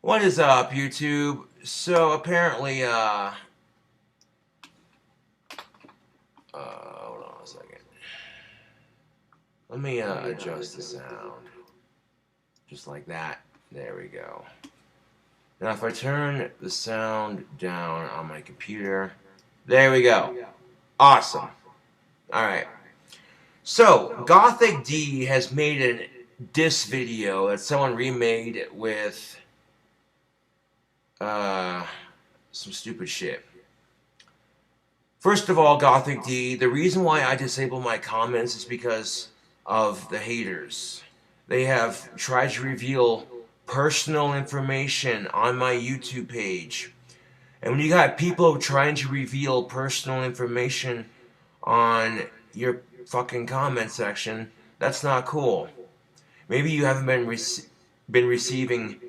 What is up, YouTube? So apparently, hold on a second. Let me adjust the sound, just like that. There we go. Now, if I turn the sound down on my computer, there we go. Awesome. All right. So Gothic Dee has made a diss video that someone remade with some stupid shit. First of all, Gothic Dee, the reason why I disable my comments is because of the haters. They have tried to reveal personal information on my YouTube page. And when you got people trying to reveal personal information on your fucking comment section, that's not cool. Maybe you haven't been receiving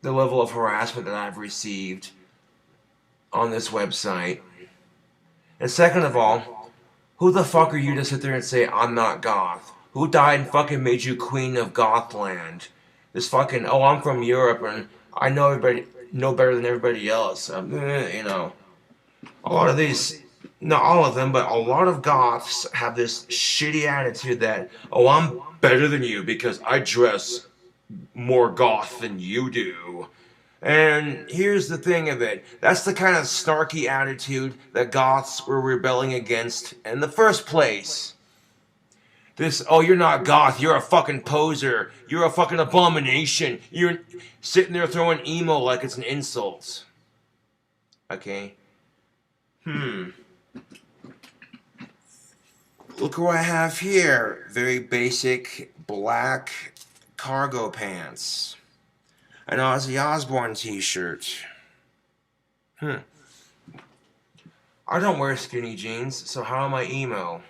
the level of harassment that I've received on this website. And second of all, who the fuck are you to sit there and say I'm not goth? Who died and fucking made you queen of Gothland? This fucking, oh, I'm from Europe and I know better than everybody else. You know, a lot of these, not all of them, but a lot of goths have this shitty attitude that, oh, I'm better than you because I dress more goth than you do. And here's the thing of it. That's the kind of snarky attitude that goths were rebelling against in the first place. This, oh, you're not goth, you're a fucking poser, you're a fucking abomination, you're sitting there throwing emo like it's an insult. Okay? Look what I have here. Very basic black cargo pants. An Ozzy Osbourne t-shirt. I don't wear skinny jeans, so how am I emo?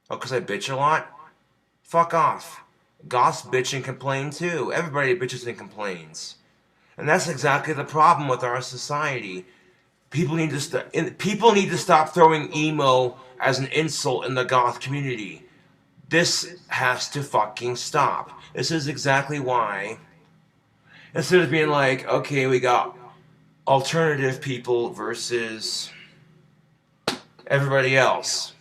Oh, because I bitch a lot? Fuck off. Goths bitch and complain too. Everybody bitches and complains. And that's exactly the problem with our society. People need to stop throwing emo as an insult in the goth community. This has to fucking stop. This is exactly why, instead of being like, okay, we got alternative people versus everybody else.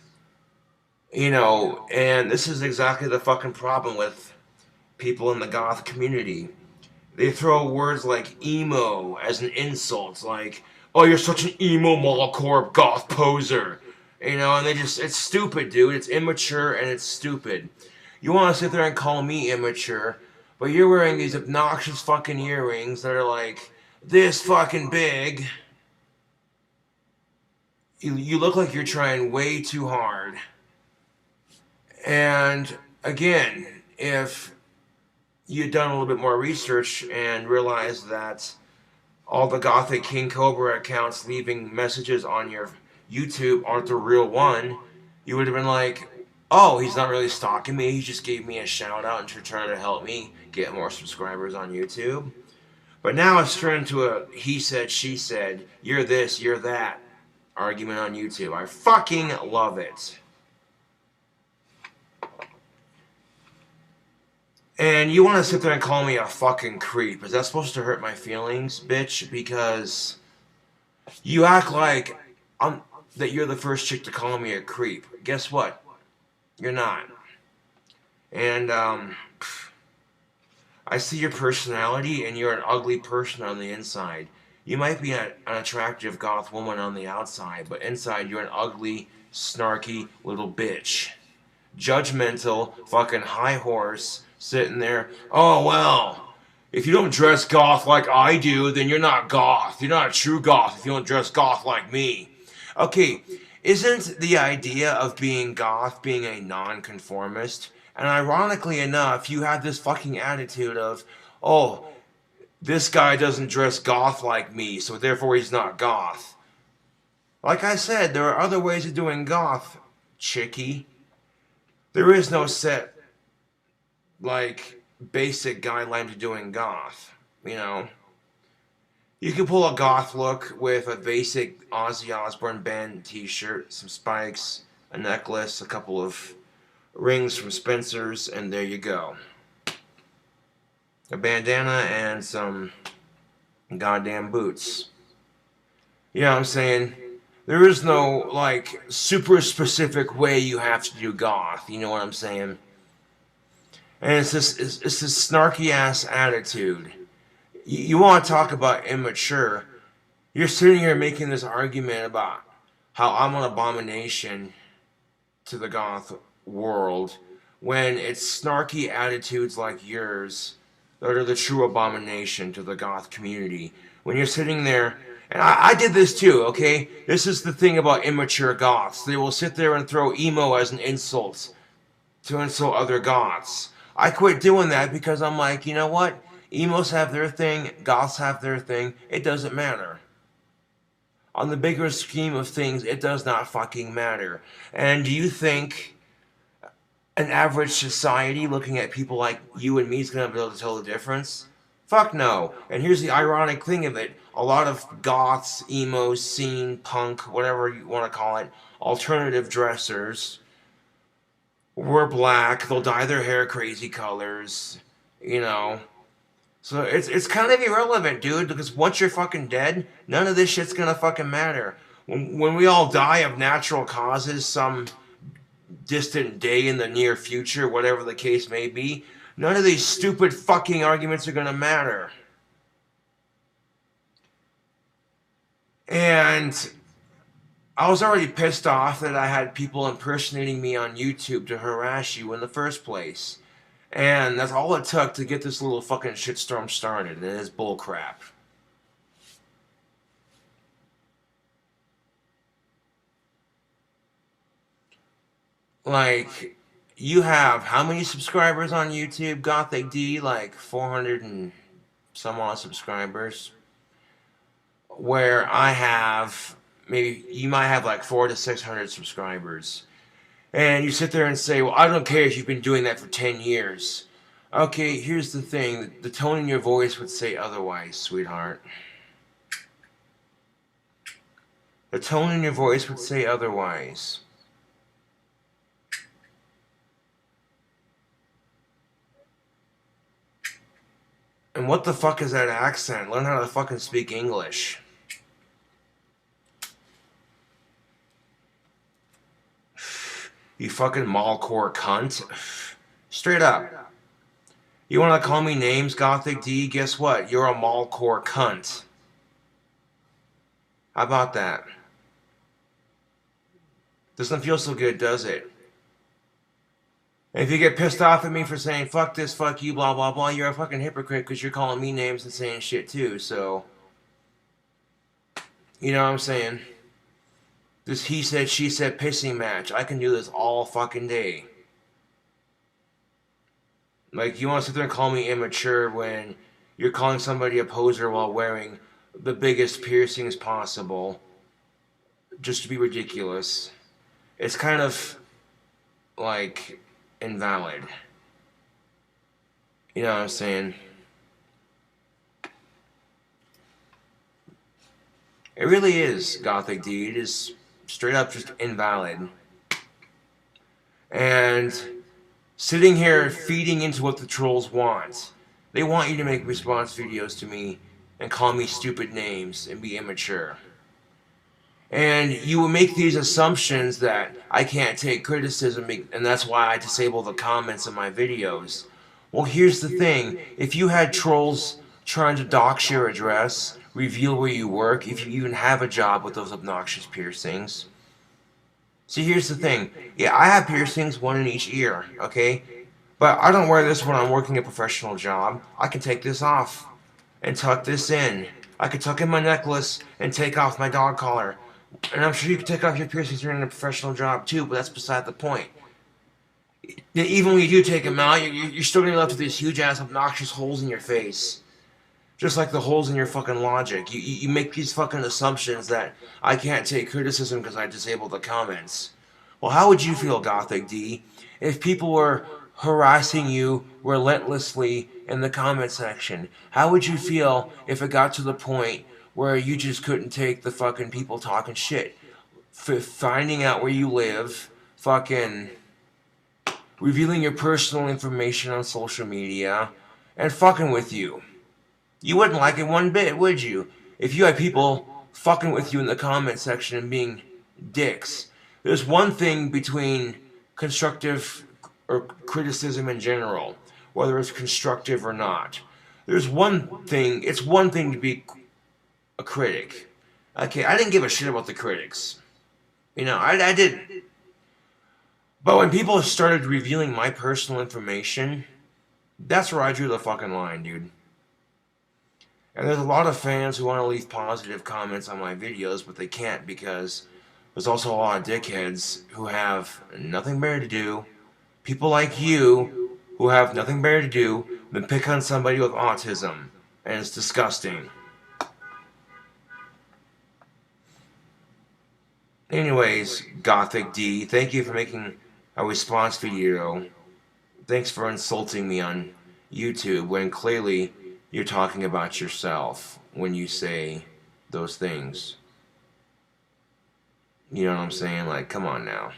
You know, and this is exactly the fucking problem with people in the goth community. They throw words like emo as an insult, like, oh, you're such an emo mallcore goth poser. You know, and it's stupid, dude. It's immature and it's stupid. You want to sit there and call me immature, but you're wearing these obnoxious fucking earrings that are like this fucking big. You look like you're trying way too hard. And again, if you'd done a little bit more research and realized that all the Gothic King Cobra accounts leaving messages on your YouTube aren't the real one, you would have been like, oh, he's not really stalking me, he just gave me a shout out and trying to help me get more subscribers on YouTube. But now it's turned into a he said, she said, you're this, you're that argument on YouTube. I fucking love it. And you want to sit there and call me a fucking creep. Is that supposed to hurt my feelings, bitch? Because you act like that you're the first chick to call me a creep. Guess what? You're not. And I see your personality, and you're an ugly person on the inside. You might be an attractive goth woman on the outside, but inside you're an ugly, snarky little bitch. Judgmental, fucking high horse, sitting there, oh, well, if you don't dress goth like I do, then you're not goth. You're not a true goth if you don't dress goth like me. Okay, isn't the idea of being goth being a nonconformist? And ironically enough, you have this fucking attitude of, oh, this guy doesn't dress goth like me, so therefore he's not goth. Like I said, there are other ways of doing goth, chickie. There is no set, like, basic guideline to doing goth, you know. You can pull a goth look with a basic Ozzy Osbourne band t-shirt, some spikes, a necklace, a couple of rings from Spencer's, and there you go. a bandana, and some goddamn boots. You know what I'm saying? There is no, like, super specific way you have to do goth. You know what I'm saying? And it's this snarky ass attitude. You want to talk about immature? You're sitting here making this argument about how I'm an abomination to the goth world when it's snarky attitudes like yours that are the true abomination to the goth community. When you're sitting there, and I did this too, okay? This is the thing about immature goths. They will sit there and throw emo as an insult to insult other goths. I quit doing that because I'm like, you know what? Emos have their thing, goths have their thing. It doesn't matter. On the bigger scheme of things, it does not fucking matter. And do you think an average society looking at people like you and me is going to be able to tell the difference? Fuck no. And here's the ironic thing of it. A lot of goths, emos, scene, punk, whatever you want to call it, alternative dressers, wear black, they'll dye their hair crazy colors, you know. So it's kind of irrelevant, dude, because once you're fucking dead, none of this shit's gonna fucking matter. When we all die of natural causes, some distant day in the near future, whatever the case may be, none of these stupid fucking arguments are gonna matter. And I was already pissed off that I had people impersonating me on YouTube to harass you in the first place. And that's all it took to get this little fucking shitstorm started, and it's bullcrap. Like, you have how many subscribers on YouTube? Gothic Dee, like 400 and some odd subscribers. Where I have, maybe, you might have like 400 to 600 subscribers. And you sit there and say, well, I don't care if you've been doing that for 10 years. Okay, here's the thing. The tone in your voice would say otherwise, sweetheart. The tone in your voice would say otherwise. And what the fuck is that accent? Learn how to fucking speak English. You fucking mallcore cunt. Straight up. You wanna call me names, Gothic Dee? Guess what? You're a mallcore cunt. How about that? Doesn't feel so good, does it? And if you get pissed off at me for saying fuck this, fuck you, blah blah blah, you're a fucking hypocrite because you're calling me names and saying shit too, so... You know what I'm saying? This he said, she said pissing match. I can do this all fucking day. Like, you want to sit there and call me immature when you're calling somebody a poser while wearing the biggest piercings possible just to be ridiculous. It's kind of, like, invalid. You know what I'm saying? It really is, Gothic Dee. It is straight up just invalid. And sitting here feeding into what the trolls want. They want you to make response videos to me and call me stupid names and be immature. And you will make these assumptions that I can't take criticism, and that's why I disable the comments in my videos. Well, here's the thing. If you had trolls trying to dox your address, reveal where you work, if you even have a job with those obnoxious piercings. See, here's the thing. Yeah, I have piercings, one in each ear, okay? But I don't wear this when I'm working a professional job. I can take this off and tuck this in. I can tuck in my necklace and take off my dog collar. And I'm sure you can take off your piercings during a professional job too, but that's beside the point. Even when you do take them out, you're still going to be left with these huge-ass obnoxious holes in your face. Just like the holes in your fucking logic. You make these fucking assumptions that I can't take criticism because I disabled the comments. Well, how would you feel, Gothic Dee, if people were harassing you relentlessly in the comment section? How would you feel if it got to the point where you just couldn't take the fucking people talking shit? Finding out where you live, fucking revealing your personal information on social media, and fucking with you. You wouldn't like it one bit, would you? If you had people fucking with you in the comment section and being dicks. There's one thing between constructive or criticism in general, whether it's constructive or not. There's one thing, it's one thing to be a critic. Okay, I didn't give a shit about the critics. You know, I didn't. But when people started revealing my personal information, that's where I drew the fucking line, dude. And there's a lot of fans who want to leave positive comments on my videos, but they can't because there's also a lot of dickheads who have nothing better to do. People like you who have nothing better to do than pick on somebody with autism. And it's disgusting. Anyways, Gothic Dee, thank you for making a response video. Thanks for insulting me on YouTube when clearly you're talking about yourself when you say those things. You know what I'm saying? Like, come on now.